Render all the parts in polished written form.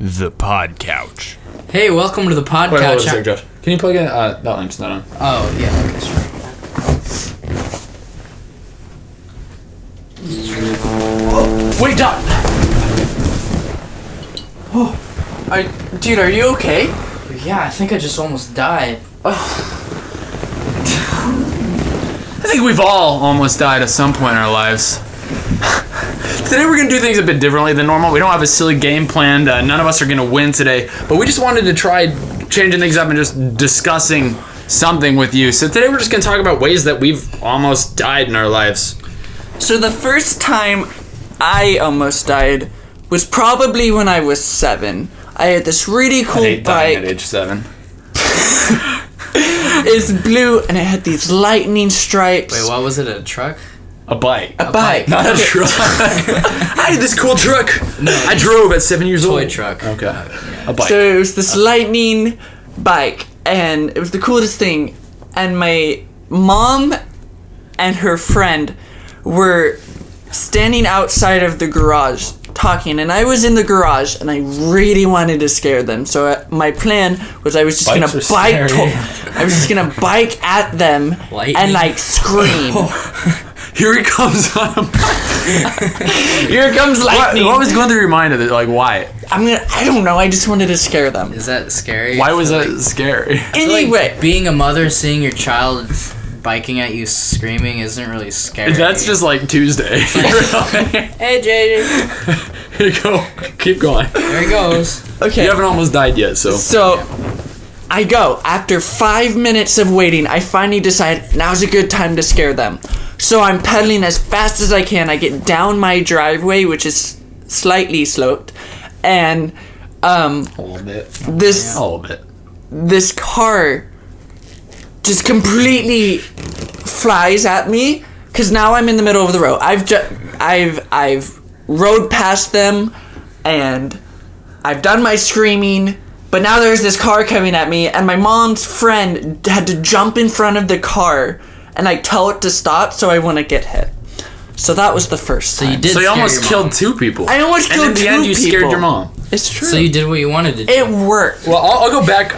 The Podcouch. Hey, welcome to the Podcouch. Wait, hold on a second, Josh. Can you plug in? That lamp's not on. Oh, yeah, okay, sure. Wait, Doc! Dude, are you okay? Yeah, I think I just almost died. I think we've all almost died at some point in our lives. Today we're going to do things a bit differently than normal. We don't have a silly game planned. None of us are going to win today. But we just wanted to try changing things up and just discussing something with you. So today we're just going to talk about ways that we've almost died in our lives. So the first time I almost died was probably when I was 7. I had this really cool I hate dying bike. at age 7. It's blue and it had these lightning stripes. Wait, what was it, a truck? A bike. A bike. Not a truck. I had this cool truck. No, I drove at 7 years old. Toy truck. Okay. Yeah. A bike. So it was this lightning bike and it was the coolest thing. And my mom and her friend were standing outside of the garage talking, and I was in the garage and I really wanted to scare them. So my plan was I was just Bikes gonna are scary. I was just gonna bike at them Lightning. and like scream. Here he comes on a bike. Here comes lightning. What was going through your mind of it? Like, why? I don't know. I just wanted to scare them. Is that scary? Why was that scary? Anyway, Being a mother, seeing your child biking at you screaming isn't really scary. That's just like Tuesday. Hey, JJ. Here you go. Keep going. There he goes. okay. You haven't almost died yet, so. So, I go. After 5 minutes of waiting, I finally decide now's a good time to scare them. So I'm pedaling as fast as I can. I get down my driveway, which is slightly sloped, and A little bit. this A little bit. this car just completely flies at me because now I'm in the middle of the road. I've rode past them and I've done my screaming, but now there's this car coming at me, and my mom's friend had to jump in front of the car and I tell it to stop so I wouldn't get hit. So that was the first time. So you did. So you scare almost your killed mom. 2 people. I almost and killed in the 2 end, you people. scared your mom. It's true. So you did what you wanted to do. It worked. Well, I'll go back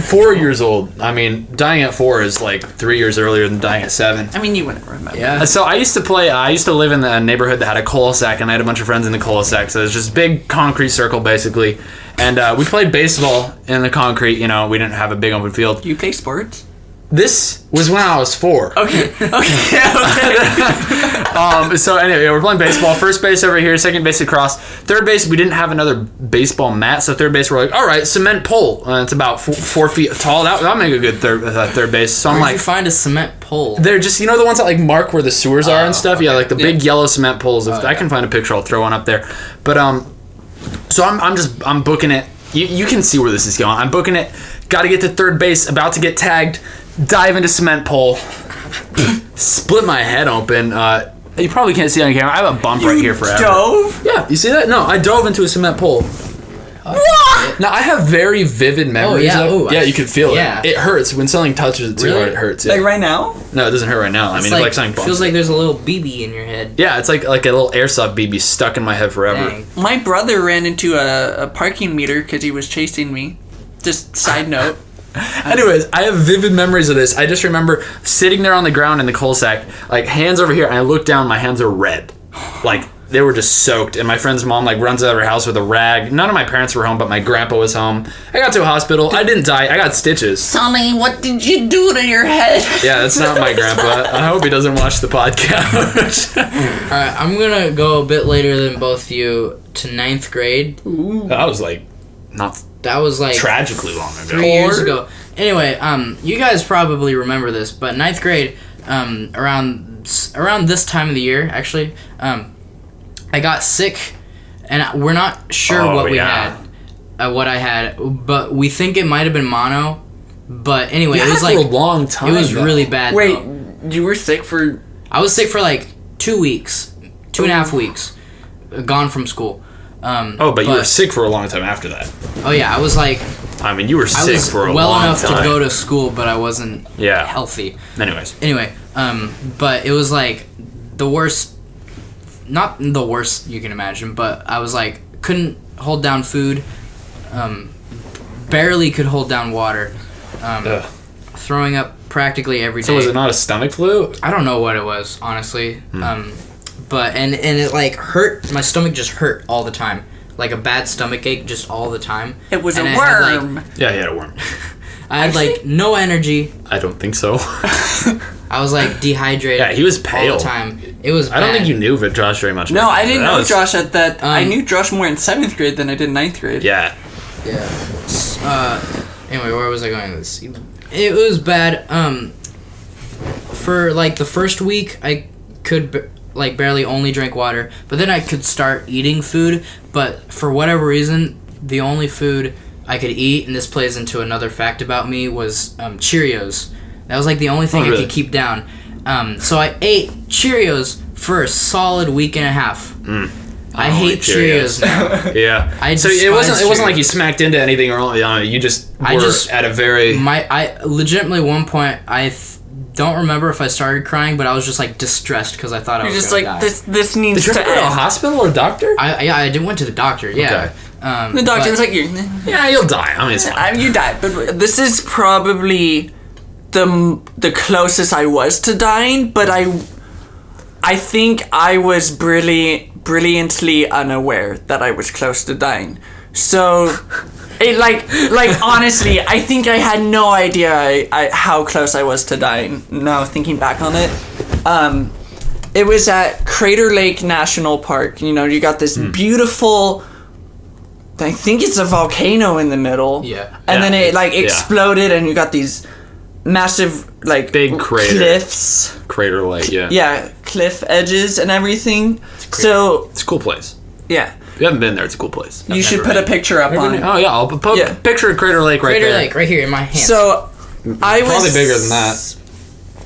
4 years old. I mean, dying at 4 is like 3 years earlier than dying at 7. I mean, you wouldn't remember. Yeah. So I used to live in the neighborhood that had a cul-de-sac, and I had a bunch of friends in the cul-de-sac. So it was just a big concrete circle, basically. And we played baseball in the concrete. You know, we didn't have a big open field. Do you play sports? This was when I was 4. Okay. So anyway, we're playing baseball. First base over here, second base across. Third base, we didn't have another baseball mat, so third base we're like, all right, cement pole. It's about 4 feet tall. That'll make a good third base. So I'm Where'd like, you find a cement pole? they're just, you know, the ones that like mark where the sewers are and stuff. okay. Yeah, like the big yellow cement poles. If I yeah. can find a picture, I'll throw one up there. But so I'm booking it. You can see where this is going. I'm booking it. Got to get to third base. About to get tagged. Dive into cement pole. Split my head open. You probably can't see it on camera. I have a bump right here forever. Dove? Yeah, you see that? No, I dove into a cement pole. What? Now I have very vivid memories. yeah. Of, Oh, yeah, you can feel yeah. it. It hurts when something touches it too Really? hard. It hurts. Yeah. Like right now? No, it doesn't hurt right now. I mean, it's like something bumps. feels like there's a little BB in your head. Yeah, it's like a little airsoft BB stuck in my head forever. Dang. My brother ran into a parking meter because he was chasing me. Just side note. Anyways, I have vivid memories of this. I just remember sitting there on the ground in the cul-de-sac, like hands over here, and I look down, my hands are red. Like, they were just soaked, and my friend's mom like runs out of her house with a rag. None of my parents were home, but my grandpa was home. I got to a hospital. I didn't die. I got stitches. Sonny, what did you do to your head? Yeah, that's not my grandpa. I hope he doesn't watch the podcast. Alright, I'm gonna go a bit later than both you to 9th grade. That was like not That was like tragically long ago. 3 years ago. Anyway, you guys probably remember this, but 9th grade, around this time of the year, actually, I got sick, and we're not sure what we had, what I had, but we think it might have been mono. But anyway, You it had was it like for a long time. it was though. really bad. Wait, though. you were sick for... I was sick for like 2 weeks, 2.5 weeks, gone from school. But you were sick for a long time after that. Oh yeah, I was like, I mean, you were I sick was for a well long enough time. to go to school, but I wasn't Yeah. healthy. Anyways. Anyway, but it was like the worst, not the worst you can imagine, but I was like, couldn't hold down food, barely could hold down water, throwing up practically every day. So was it not a stomach flu? I don't know what it was, honestly. But and it like hurt. My stomach just hurt all the time, like a bad stomach ache, just all the time. It was and a I had, worm. Yeah, he had a worm. I had like no energy. I don't think so. I was like dehydrated. Yeah, he was pale all the time. It was. I don't bad. think you knew Josh very much. No, I didn't know was, Josh at that. I knew Josh more in 7th grade than I did 9th grade. Yeah. Yeah. Anyway, where was I going with this? It was bad. For like the first week, I could like barely only drink water, but then I could start eating food. But for whatever reason, the only food I could eat, and this plays into another fact about me, was Cheerios. That was like the only thing I could keep down. So I ate Cheerios for a solid week and a half. I hate Cheerios now. Yeah. So it wasn't like you smacked into anything or you just were at a very. I legitimately one point don't remember if I started crying, but I was just like distressed because I thought I was just gonna like die. this needs Did you to ever go to a end. hospital or a doctor? I went to the doctor. Yeah. Okay. The doctor was like, Yeah, you'll die. I mean, it's fine. you died. But this is probably the closest I was to dying. But I think I was brilliantly unaware that I was close to dying. So, it like honestly, I think I had no idea how close I was to dying. Now thinking back on it, it was at Crater Lake National Park. You know, you got this beautiful. I think it's a volcano in the middle. Yeah. And then it like exploded, and you got these massive like big crater. cliffs. Crater Lake, yeah. Yeah, cliff edges and everything. So It's a cool place. yeah, If you haven't been there, it's a cool place. you should put a picture up on it. Oh yeah, I'll put a picture of Crater Lake right Crater there. Lake right here in my hand. So I was Probably bigger than that.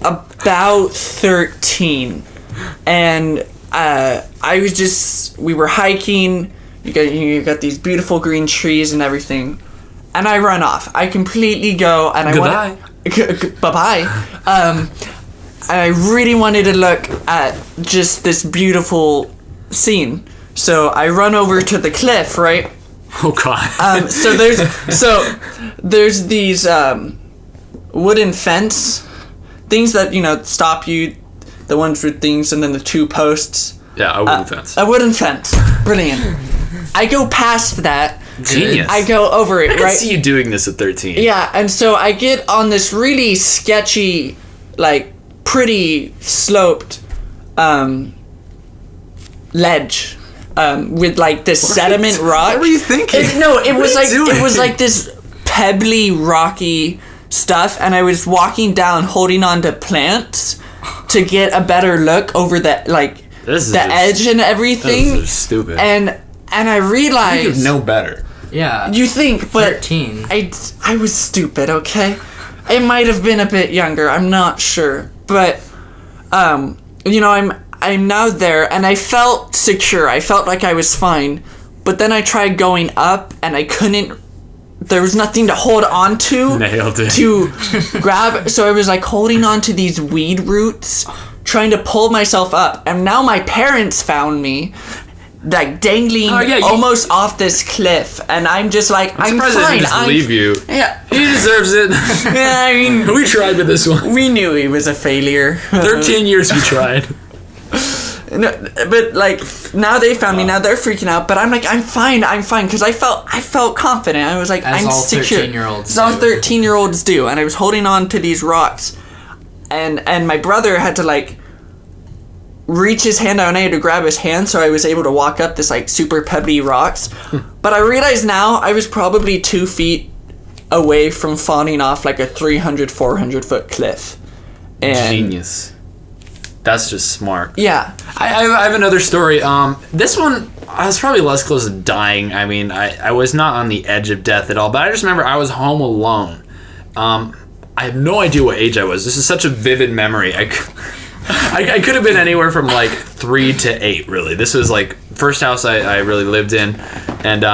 about 13, and we were hiking. You got these beautiful green trees and everything, and I run off. I completely go, and Goodbye. Bye-bye. And I really wanted to look at just this beautiful scene. So I run over to the cliff, right? Oh god. So there's these wooden fence things that, you know, stop you, the ones with things, and then the 2 posts. Yeah, a wooden fence. A wooden fence. Brilliant. I go past that. Genius. I go over it, I can right? see you doing this at 13. Yeah, and so I get on this really sketchy, like, pretty sloped ledge with, like, this sediment rock. What were you thinking? It was like this pebbly, rocky stuff, and I was walking down holding on to plants to get a better look over the, like, edge and everything. This is stupid. And I realized... You know better. yeah. You think, but 13. I was stupid, okay? It might have been a bit younger, I'm not sure. But, you know, I'm now there, and I felt secure. I felt like I was fine. But then I tried going up, and I couldn't... There was nothing to hold on to. Nailed it. To grab. So I was, like, holding on to these weed roots, trying to pull myself up. And now my parents found me, like, dangling almost off this cliff, and I'm just like, I'm surprised fine. they didn't just leave you. Yeah, He deserves it. yeah. I mean, We tried with this one. we knew he was a failure. 13 years we tried. No, but like now they found me. Now they're freaking out. But I'm like, I'm fine, because I felt confident. I was like, As I'm all secure. 13-year-olds As all do. 13-year-olds do. And I was holding on to these rocks, and my brother had to like reach his hand out, and I had to grab his hand, so I was able to walk up this like super pebbly rocks. But I realize now I was probably 2 feet away from falling off like a 300-400 foot cliff. And Genius. That's just smart. yeah, I have another story. This one, I was probably less close to dying. I mean, I was not on the edge of death at all, but I just remember I was home alone. I have no idea what age I was. This is such a vivid memory. I could have been anywhere from like 3 to 8, really. This was like first house I really lived in, and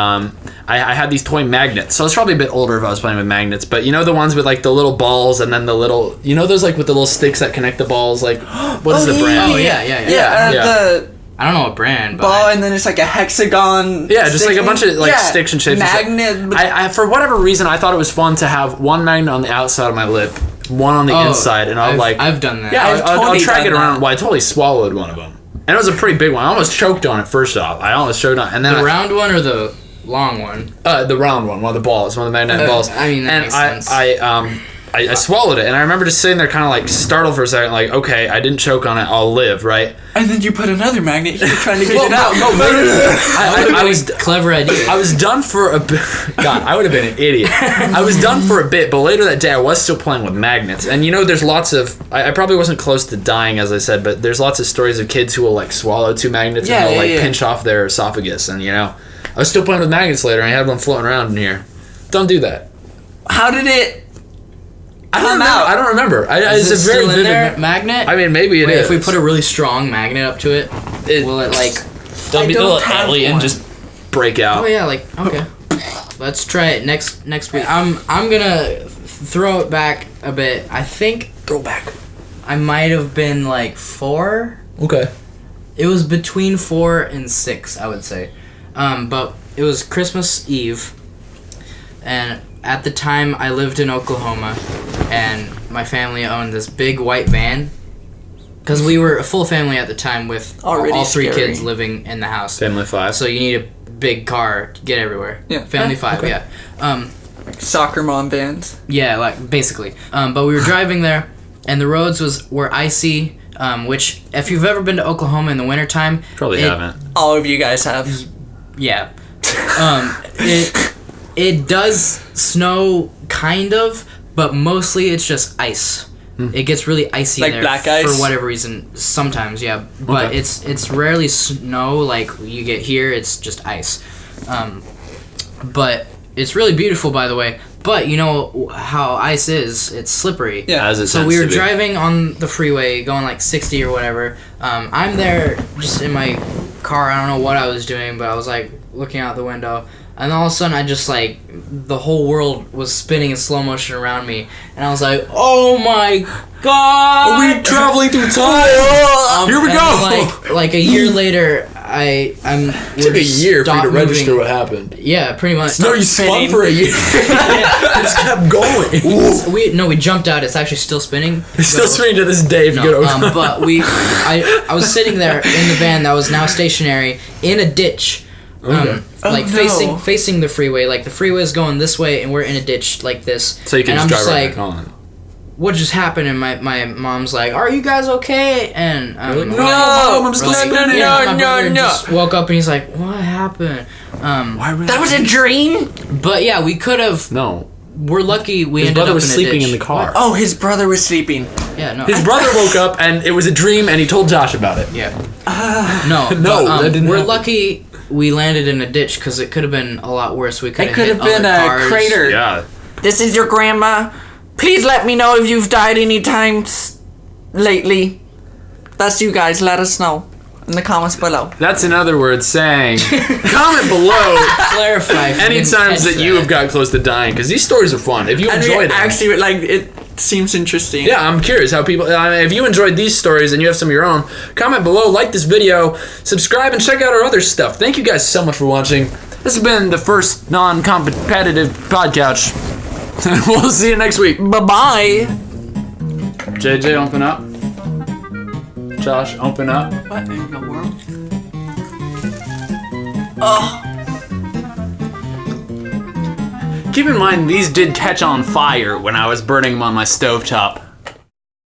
I had these toy magnets. So I was probably a bit older if I was playing with magnets, but you know the ones with like the little balls and then the little, you know those like with the little sticks that connect the balls, like what is the brand? Oh, yeah. I don't know what brand, but ball, and then it's like a hexagon. Yeah, just like a stick bunch of like yeah, sticks and shapes. magnet. I for whatever reason I thought it was fun to have one magnet on the outside of my lip, one on the inside, and I've done that. Yeah, I've I'll totally drag it done around. that. Well, I totally swallowed one of them, and it was a pretty big one. I almost choked on it first off. I almost choked on it, and then The round one or the long one? the round one of the balls, one of the magnetic balls. I mean, that and makes sense. I swallowed it, and I remember just sitting there kind of like startled for a second, like, okay, I didn't choke on it, I'll live, right? And then you put another magnet here trying to get Well, it out. I was Clever idea. I was done for a bit. God, I would have been an idiot. I was done for a bit, but later that day I was still playing with magnets. And you know, there's lots of. I probably wasn't close to dying, as I said, but there's lots of stories of kids who will like swallow 2 magnets and they'll like pinch off their esophagus. And you know, I was still playing with magnets later, and I had one floating around in here. Don't do that. How did it? I don't remember. Is It's it a very still in vivid there, magnet? I mean, maybe it Wait, is. if we put a really strong magnet up to it, will it like? There'll be a don't little have alien one. just break out. Oh yeah, like okay. Let's try it next week. I'm gonna throw it back a bit. I think Throwback. I might have been like 4. Okay. It was between 4 and 6, I would say. But it was Christmas Eve, and at the time I lived in Oklahoma, and my family owned this big white van. Because we were a full family at the time with Already all 3 scary. kids living in the house. Family 5. So you need a big car to get everywhere. Yeah. Family 5, okay. yeah. Soccer mom vans. Yeah, like basically. But we were driving there, and the roads were icy. Which, if you've ever been to Oklahoma in the wintertime, Probably it- haven't. All of you guys have. Yeah. It does snow, kind of, but mostly it's just ice. It gets really icy Like there black ice? for whatever reason. Sometimes, yeah, but Okay. it's rarely snow like you get here. It's just ice. But it's really beautiful, by the way. But you know how ice is; it's slippery. Yeah. As it So tends we were to be. driving on the freeway, going like 60 or whatever. I'm there just in my car. I don't know what I was doing, but I was like looking out the window, and all of a sudden I just like the whole world was spinning in slow motion around me, and I was like, "Oh my god!" Are we traveling through time? Here we and go. Like a year later, I'm. It took a year for you to register what happened. Yeah, pretty much. No, you spun for a year. It just kept going. We jumped out. It's actually still spinning. It's still spinning to this day if you go to Oklahoma. But I was sitting there in the van that was now stationary in a ditch, Okay. like Oh, no. facing the freeway. Like the freeway is going this way, and we're in a ditch like this. So you can and just I'm drive just right like, back on. what just happened? And my mom's like, "Are you guys okay?" And Like, we're no, like- Mom, I'm still we're like, spinning. yeah, my No, brother no. just woke up and he's like, "What happened?" That was a dream? But yeah, we could have. No. We're lucky we His ended brother up was in a sleeping ditch. in the car. Oh, his brother was sleeping. Yeah, no. His brother woke up and it was a dream and he told Josh about it. Yeah. No, No, but, that didn't we're happen. lucky we landed in a ditch because it could have been a lot worse. We could It could hit have been other a cars. crater. Yeah. This is your grandma. Please let me know if you've died any times lately. That's you guys. Let us know in the comments below. That's in other words saying, comment below Clarify. if you any didn't times catch that you have got close to dying because these stories are fun. If you And we enjoyed them. actually, like, it seems interesting. Yeah, I'm curious how people. I mean, if you enjoyed these stories and you have some of your own, comment below, like this video, subscribe, and check out our other stuff. Thank you guys so much for watching. This has been the first non-competitive Podcouch. We'll see you next week. Bye-bye. JJ, open up. Josh, open up. What in the world? Keep in mind, these did catch on fire when I was burning them on my stovetop.